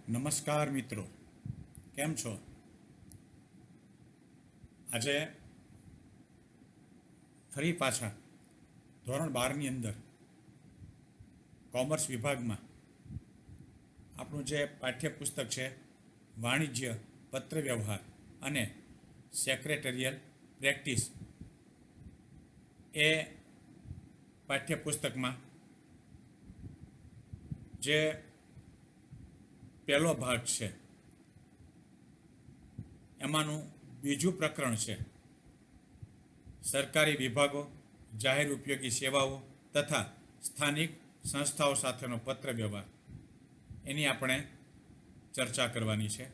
નમસ્કાર મિત્રો, કેમ છો? આજે ફરી પાછા ધોરણ 12ની અંદર કોમર્સ વિભાગમાં આપણું જે પાઠ્યપુસ્તક છે વાણિજ્ય પત્રવ્યવહાર અને સેક્રેટરિયલ પ્રેક્ટિસ, એ પાઠ્યપુસ્તકમાં જે પહેલો ભાગ છે એમાંનું બીજું પ્રકરણ છે સરકારી વિભાગો, જાહેર ઉપયોગી સેવાઓ તથા સ્થાનિક સંસ્થાઓ સાથેનો પત્ર વ્યવહાર. એની આપણે ચર્ચા કરવાની છે.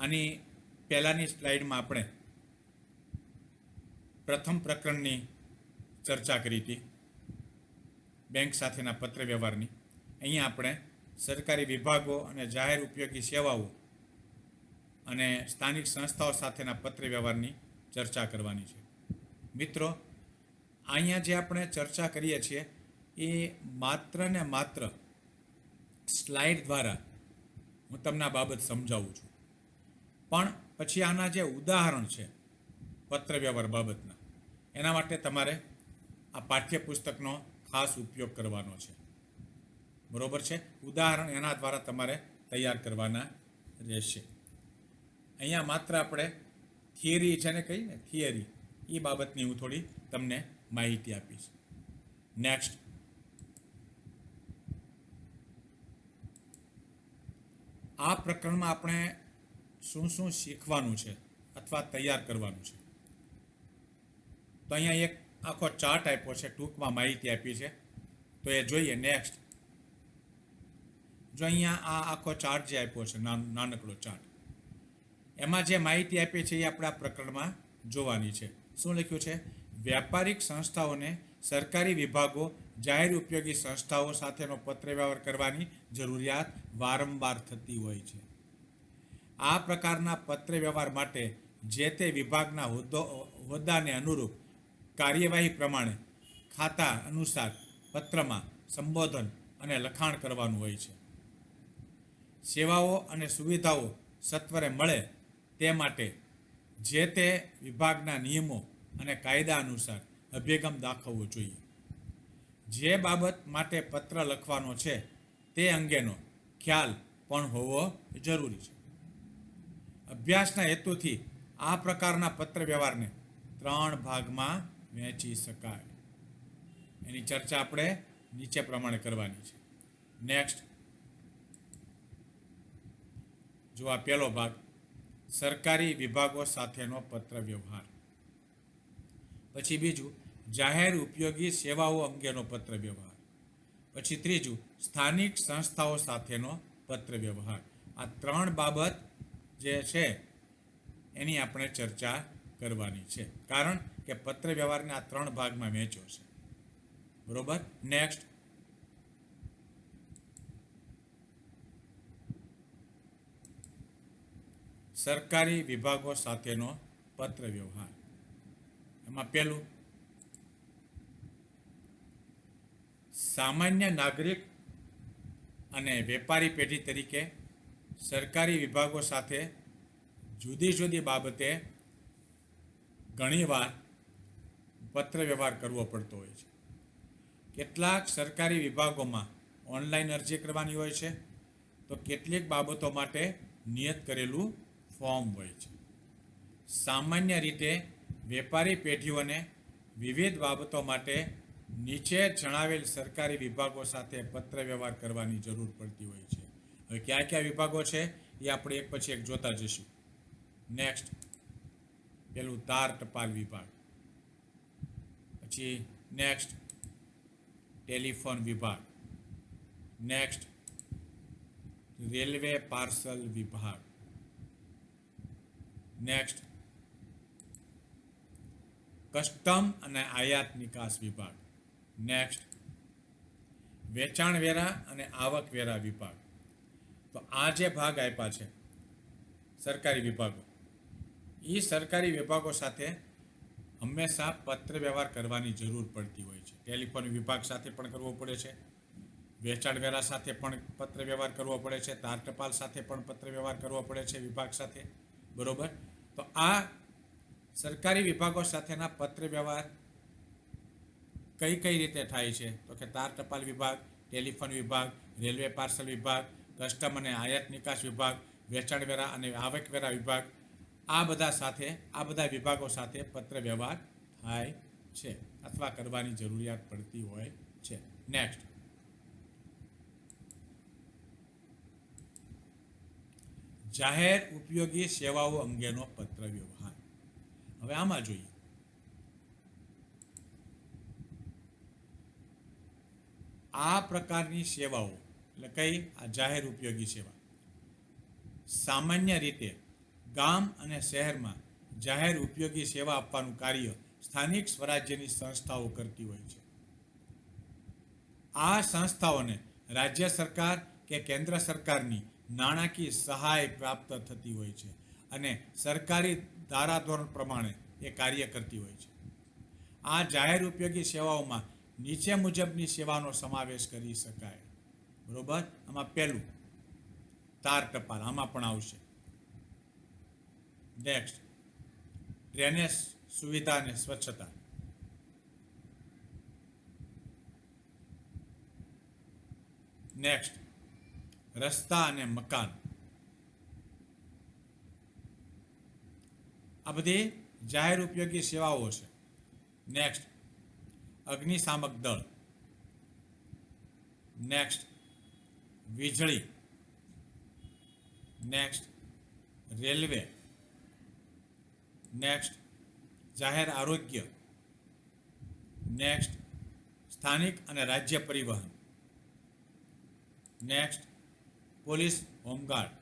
આની પહેલાંની સ્લાઇડમાં આપણે પ્રથમ પ્રકરણની ચર્ચા કરી હતી, બેંક સાથેના પત્ર વ્યવહારની. અહીંયા આપણે સરકારી વિભાગો અને જાહેર ઉપયોગી સેવાઓ અને સ્થાનિક સંસ્થાઓ સાથેના પત્ર વ્યવહારની ચર્ચા કરવાની છે. મિત્રો, અહીંયા જે આપણે ચર્ચા કરીએ છીએ એ માત્ર ને માત્ર સ્લાઇડ દ્વારા હું તમને આ બાબત સમજાવું છું, પણ પછી આના જે ઉદાહરણ છે પત્ર વ્યવહાર બાબતના, એના માટે તમારે આ પાઠ્યપુસ્તકનો ખાસ ઉપયોગ કરવાનો છે. બરોબર છે? ઉદાહરણ એના દ્વારા તમારે તૈયાર કરવાના રહેશે. અહીંયા માત્ર આપણે થિયરી છે ને, કહીને થિયરી, એ બાબતની હું થોડી તમને માહિતી આપીશ. નેક્સ્ટ, આ પ્રકરણમાં આપણે શું શું શીખવાનું છે અથવા તૈયાર કરવાનું છે, તો અહીંયા એક આખો ચાર્ટ આપ્યો છે, ટૂંકમાં માહિતી આપી છે, તો એ જોઈએ. નેક્સ્ટ, જો અહીંયા આ આખો ચાર્ટ જે આપ્યો છે, નાનકડો ચાર્ટ, એમાં જે માહિતી આપી છે એ આપણે આ પ્રકરણમાં જોવાની છે. શું લખ્યું છે? વ્યાપારિક સંસ્થાઓને સરકારી વિભાગો, જાહેર ઉપયોગી સંસ્થાઓ સાથેનો પત્ર વ્યવહાર કરવાની જરૂરિયાત વારંવાર થતી હોય છે. આ પ્રકારના પત્ર વ્યવહાર માટે જે તે વિભાગના હોદ્દાને અનુરૂપ કાર્યવાહી પ્રમાણે ખાતા અનુસાર પત્રમાં સંબોધન અને લખાણ કરવાનું હોય છે. સેવાઓ અને સુવિધાઓ સત્વરે મળે તે માટે જે તે વિભાગના નિયમો અને કાયદા અનુસાર અભિગમ દાખવવો જોઈએ. જે બાબત માટે પત્ર લખવાનો છે તે અંગેનો ખ્યાલ પણ હોવો જરૂરી છે. અભ્યાસના હેતુથી આ પ્રકારના પત્ર વ્યવહારને 3 ભાગમાં વહેંચી શકાય. એની ચર્ચા આપણે નીચે પ્રમાણે કરવાની છે. નેક્સ્ટ, જો આ પહેલો ભાગ, સરકારી વિભાગો સાથેનો પત્ર વ્યવહાર. પછી બીજું, જાહેર ઉપયોગી સેવાઓ અંગેનો પત્ર વ્યવહાર. પછી ત્રીજું, સ્થાનિક સંસ્થાઓ સાથેનો પત્ર વ્યવહાર. આ 3 બાબત જે છે એની આપણે ચર્ચા કરવાની છે, કારણ કે પત્ર વ્યવહારને આ 3 ભાગમાં વહેંચ્યો છે. બરોબર? નેક્સ્ટ, સરકારી વિભાગો સાથેનો પત્ર વ્યવહાર. એમાં પહેલું, સામાન્ય નાગરિક અને વેપારી પેઢી તરીકે સરકારી વિભાગો સાથે જુદી જુદી બાબતે ઘણીવાર પત્ર વ્યવહાર કરવો પડતો હોય છે. કેટલાક સરકારી વિભાગોમાં ઓનલાઈન અરજી કરવાની હોય છે, તો કેટલીક બાબતો માટે નિયત કરેલું ફોર્મ હોય છે. સામાન્ય રીતે વેપારી પેઢીઓને વિવિધ બાબતો માટે નીચે જણાવેલ સરકારી વિભાગો સાથે પત્ર વ્યવહાર કરવાની જરૂર પડતી હોય છે. હવે કયા કયા વિભાગો છે એ આપણે એક પછી એક જોતા જઈશું. નેક્સ્ટ, પેલું તાર ટપાલ વિભાગ. પછી નેક્સ્ટ, ટેલિફોન વિભાગ. નેક્સ્ટ, રેલવે પાર્સલ વિભાગ. નેક્સ્ટ, કસ્ટમ અને આયાત નિકાસ વિભાગ. નેક્સ્ટ, વેચાણ વેરા અને આવક વેરા વિભાગ. તો આ જે ભાગ આપ્યા છે સરકારી વિભાગો, એ સરકારી વિભાગો સાથે હંમેશા પત્ર વ્યવહાર કરવાની જરૂર પડતી હોય છે. ટેલિફોન વિભાગ સાથે પણ કરવો પડે છે, વેચાણવેરા સાથે પણ પત્ર વ્યવહાર કરવો પડે છે, તાર ટપાલ સાથે પણ પત્ર વ્યવહાર કરવો પડે છે વિભાગ સાથે, બરોબર. તો આ સરકારી વિભાગો સાથેના પત્ર વ્યવહાર કઈ કઈ રીતે થાય છે? તો કે તાર ટપાલ વિભાગ, ટેલિફોન વિભાગ, રેલવે પાર્સલ વિભાગ, કસ્ટમ અને આયાત નિકાસ વિભાગ, વેચાણવેરા અને આવકવેરા વિભાગ, આ બધા વિભાગો સાથે પત્ર વ્યવહાર થાય છે અથવા કરવાની જરૂરિયાત પડતી હોય છે. નેક્સ્ટ, જાહેર ઉપયોગી સેવાઓ અંગેનો પત્ર વ્યવહાર. હવે આમાં જોઈએ, આ પ્રકારની સેવાઓ એટલે કઈ? આ જાહેર ઉપયોગી સેવા સામાન્ય રીતે ગામ અને શહેરમાં જાહેર ઉપયોગી સેવા આપવાનું કાર્ય સ્થાનિક સ્વરાજ્યની સંસ્થાઓ કરતી હોય છે. આ સંસ્થાઓને રાજ્ય સરકાર કે કેન્દ્ર સરકારની નાણાકીય સહાય પ્રાપ્ત થતી હોય છે અને સરકારી ધારાધોરણ પ્રમાણે એ કાર્ય કરતી હોય છે. આ જાહેર ઉપયોગી સેવાઓમાં નીચે મુજબની સેવાનો સમાવેશ કરી શકાય, બરોબર. આમાં પહેલું તાર ટપાલ, આમાં પણ આવશે. નેક્સ્ટ, ડ્રેનેજ સુવિધા અને સ્વચ્છતા. નેક્સ્ટ, રસ્તા અને મકાન. આ બધી જાહેર ઉપયોગી સેવાઓ છે. નેક્સ્ટ, અગ્નિશામક દળ. નેક્સ્ટ, વીજળી. Next, railway. નેક્સ્ટ, જાહેર આરોગ્ય. નેક્સ્ટ, સ્થાનિક અને રાજ્ય પરિવહન. Next, police home guard.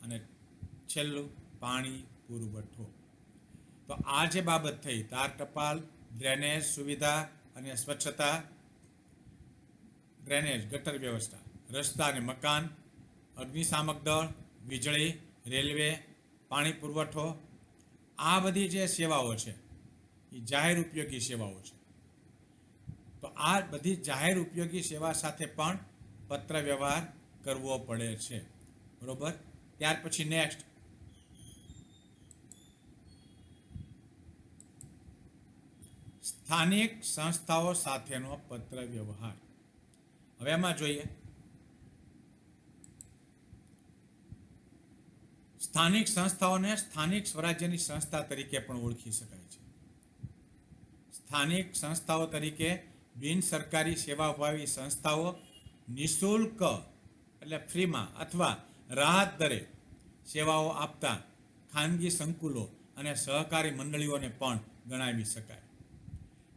અને છેલ્લું, પાણી પુરવઠો. તો આ જે બાબત થઈ, તાર ટપાલ, ડ્રેનેજ સુવિધા અને સ્વચ્છતા, ડ્રેનેજ ગટર વ્યવસ્થા, રસ્તા અને મકાન, અગ્નિશામક દળ, વીજળી, રેલવે, પાણી પુરવઠો, આ બધી જે સેવાઓ છે એ જાહેર ઉપયોગી સેવાઓ છે. તો આ બધી જાહેર ઉપયોગી સેવા સાથે પણ પત્ર વ્યવહાર કરવો પડે છે, બરોબર. ત્યાર પછી નેક્સ્ટ, સ્થાનિક સંસ્થાઓ સાથેનો પત્ર વ્યવહાર. હવે એમાં જોઈએ, સ્થાનિક સંસ્થાઓને સ્થાનિક સ્વરાજ્યની સંસ્થા તરીકે પણ ઓળખી શકાય છે. સ્થાનિક સંસ્થાઓ તરીકે બિન સરકારી સેવાભાવી સંસ્થાઓ નિઃશુલ્ક એટલે ફ્રીમાં અથવા રાહત દરે સેવાઓ આપતા ખાનગી સંકુલો અને સહકારી મંડળીઓને પણ ગણાવી શકાય.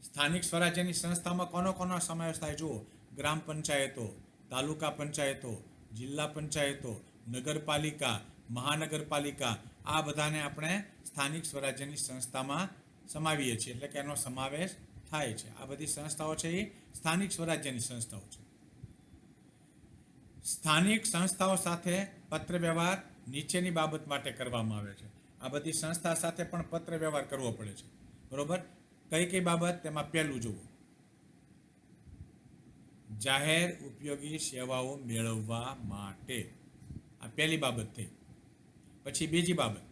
સ્થાનિક સ્વરાજ્યની સંસ્થામાં કોનો સમાવેશ થાય? જુઓ, ગ્રામ પંચાયતો, તાલુકા પંચાયતો, જિલ્લા પંચાયતો, નગરપાલિકા, મહાનગરપાલિકા, આ બધાને આપણે સ્થાનિક સ્વરાજ્યની સંસ્થામાં સમાવીએ છીએ, એટલે કે એનો સમાવેશ થાય છે. આ બધી સંસ્થાઓ છે એ સ્થાનિક સ્વરાજ્યની સંસ્થાઓ છે. સ્થાનિક સંસ્થાઓ સાથે પત્ર વ્યવહાર નીચેની બાબત માટે કરવામાં આવે છે. આ બધી સંસ્થા સાથે પણ પત્ર વ્યવહાર કરવો પડે છે, બરોબર. કઈ કઈ બાબત? તેમાં પહેલું જુઓ, જાહેર ઉપયોગી સેવાઓ મેળવવા માટે, આ પહેલી બાબત થઈ. પછી બીજી બાબત,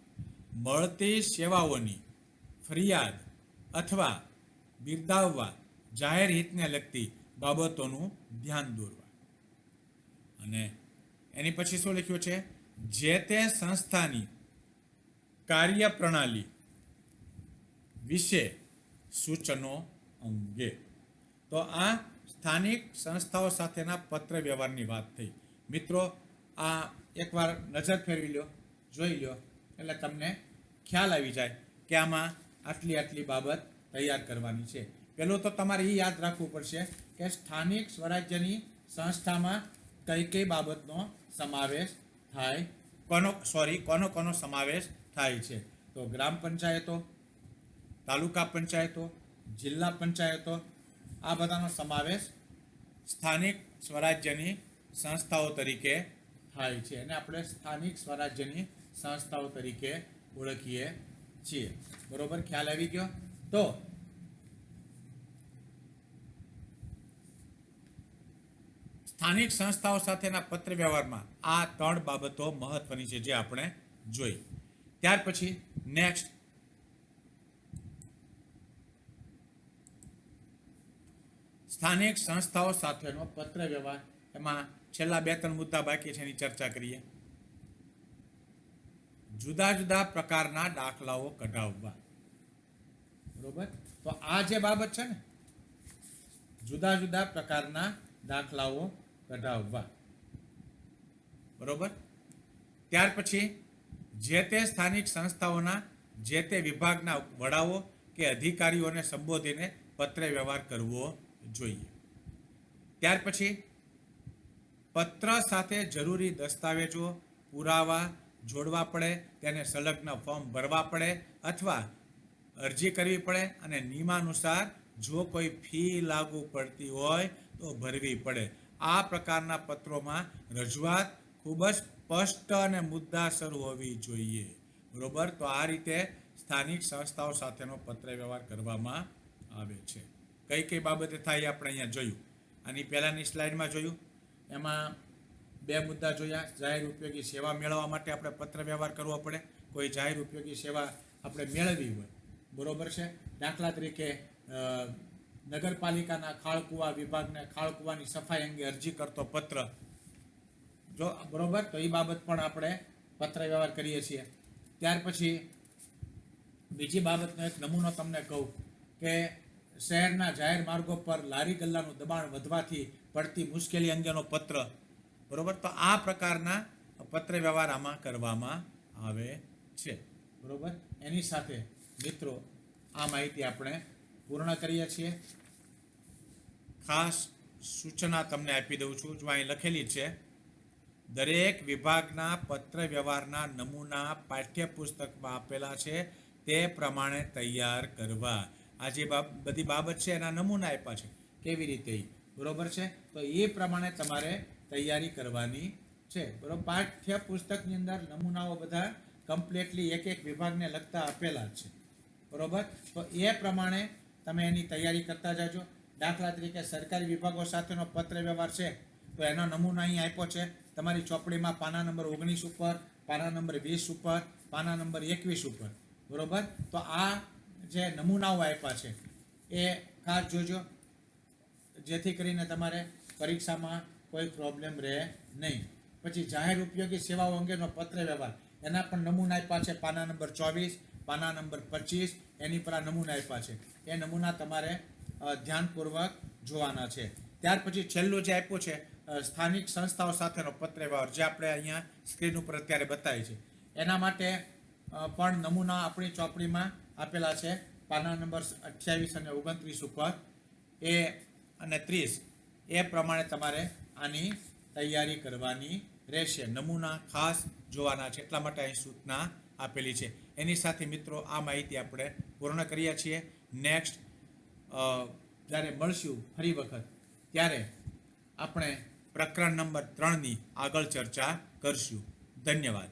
મળતી સેવાઓની ફરિયાદ અથવા બિરદાવવા જાહેર હિતને લગતી બાબતોનું ધ્યાન દોરવા. અને એની પછી શું લખ્યું છે? જે તે સંસ્થાની કાર્યપ્રણાલી વિશે સૂચનો અંગે. તો આ સ્થાનિક સંસ્થાઓ સાથેના પત્ર વ્યવહારની વાત થઈ. મિત્રો, આ એકવાર નજર ફેરવી લો, જોઈ લો, એટલે તમને ખ્યાલ આવી જાય કે આમાં આટલી બાબત તૈયાર કરવાની છે. પહેલું તો તમારે એ યાદ રાખવું પડશે કે સ્થાનિક સ્વરાજ્યની સંસ્થામાં કઈ કઈ બાબતનો સમાવેશ થાય, કોનો સમાવેશ થાય છે. તો ગ્રામ પંચાયતો, તાલુકા પંચાયતો, જિલ્લા પંચાયતો, આ બધાનો સમાવેશ સ્થાનિક સ્વરાજ્યની સંસ્થાઓ તરીકે થાય છે અને આપણે સ્થાનિક સ્વરાજ્યની સંસ્થાઓ તરીકે ઓળખીએ છીએ, બરોબર. ખ્યાલ આવી ગયો? તો સ્થાનિક સંસ્થાઓ સાથેના પત્ર વ્યવહારમાં આ 3 બાબતો મહત્વની છે જે આપણે જોઈ. ત્યાર પછી નેક્સ્ટ સ્થાનિક સંસ્થાઓ સાથેનો પત્ર વ્યવહાર, એમાં છેલ્લા 2-3 મુદ્દા બાકી છે, એની ચર્ચા કરીએ. જુદા જુદા પ્રકારના દાખલાઓ કઢાવવા. બરોબર, તો આ જે બાબત છે ને, જુદા જુદા પ્રકારના દાખલાઓ કઢાવવા. બરોબર, ત્યાર પછી જે તે સ્થાનિક સંસ્થાઓના જે તે વિભાગના વડાઓ કે અધિકારીઓને સંબોધીને પત્ર વ્યવહાર કરવો જોઈએ. ત્યાર પછી પત્ર સાથે જરૂરી દસ્તાવેજો, પુરાવા જોડવા પડે, તેને સંલગ્ન ફોર્મ ભરવા પડે અથવા અરજી કરવી પડે, અને નિયમાનુસાર જો કોઈ ફી લાગુ પડતી હોય તો ભરવી પડે. આ પ્રકારના પત્રોમાં રજૂઆત ખૂબ જ સ્પષ્ટ અને મુદ્દાસર હોવી જોઈએ. બરોબર, તો આ રીતે સ્થાનિક સંસ્થાઓ સાથેનો પત્ર વ્યવહાર કરવામાં આવે છે. કઈ કઈ બાબતે થાય આપણે અહીંયા જોયું. આની પહેલાંની સ્લાઇડમાં જોયું, એમાં 2 મુદ્દા જોયા. જાહેર ઉપયોગી સેવા મેળવવા માટે આપણે પત્ર વ્યવહાર કરવો પડે. કોઈ જાહેર ઉપયોગી સેવા આપણે મેળવવી હોય, બરોબર છે, દાખલા તરીકે નગરપાલિકાના ખાળકુવા વિભાગને ખાળકુવાની સફાઈ અંગે અરજી કરતો પત્ર, જો બરોબર, તો એ બાબત પણ આપણે પત્ર વ્યવહાર કરીએ છીએ. ત્યાર પછી બીજી બાબતનો એક નમૂનો તમને કહું કે શહેરના જાહેર માર્ગો પર લારી ગલ્લાનું દબાણ વધવાથી પડતી મુશ્કેલી અંગેનો પત્ર. બરોબર, તો આ પ્રકારના પત્ર વ્યવહાર આમાં કરવામાં આવે છે. બરોબર, એની સાથે મિત્રો આ માહિતી આપણે પૂર્ણ કરીએ છીએ. ખાસ સૂચના તમને આપી દઉં છું, જો અહીં લખેલી છે, દરેક વિભાગના પત્ર વ્યવહારના નમૂના પાઠ્યપુસ્તકમાં આપેલા છે, તે પ્રમાણે તૈયાર કરવા. આ જે બધી બાબત છે એના નમૂના આપ્યા છે, કેવી રીતે, બરોબર છે, તો એ પ્રમાણે તમારે તૈયારી કરવાની છે. બરોબર, પાઠ્યપુસ્તકની અંદર નમૂનાઓ બધા કમ્પ્લીટલી એક એક વિભાગને લગતા આપેલા છે. બરોબર, તો એ પ્રમાણે તમે એની તૈયારી કરતા જાજો. દાખલા તરીકે સરકારી વિભાગો સાથેનો પત્ર વ્યવહાર છે, તો એનો નમૂનો અહીં આપ્યો છે તમારી ચોપડીમાં, પાના નંબર 19 ઉપર, પાના નંબર 20 ઉપર, પાના નંબર 21 ઉપર. બરોબર, તો આ જે નમૂનાઓ આપ્યા છે એ ખાસ જોજો, જેથી કરીને તમારે પરીક્ષામાં કોઈ પ્રોબ્લેમ રહે નહીં. પછી જાહેર ઉપયોગી સેવાઓ અંગેનો પત્ર વ્યવહાર, એના પણ નમૂના આપ્યા છે, પાના નંબર 24, પાના નંબર 25, એની પર આ નમૂના આપ્યા છે. એ નમૂના તમારે ધ્યાનપૂર્વક જોવાના છે. ત્યાર પછી છેલ્લું જે આપ્યું છે સ્થાનિક સંસ્થાઓ સાથેનો પત્ર વ્યવહાર, જે આપણે અહીંયા સ્ક્રીન ઉપર અત્યારે બતાવી છે, એના માટે પણ નમૂના આપણી ચોપડીમાં આપેલા છે, પાના નંબર 28 અને 29 ઉપર એ અને 30. એ પ્રમાણે તમારે આની તૈયારી કરવાની રહેશે. નમૂના ખાસ જોવાના છે, એટલા માટે અહીં સૂચના આપેલી છે. એની સાથે મિત્રો આ માહિતી આપણે પૂર્ણ કરીએ છીએ. નેક્સ્ટ જ્યારે મળશું ફરી વખત, ત્યારે આપણે પ્રકરણ નંબર 3ની આગળ ચર્ચા કરશું. ધન્યવાદ.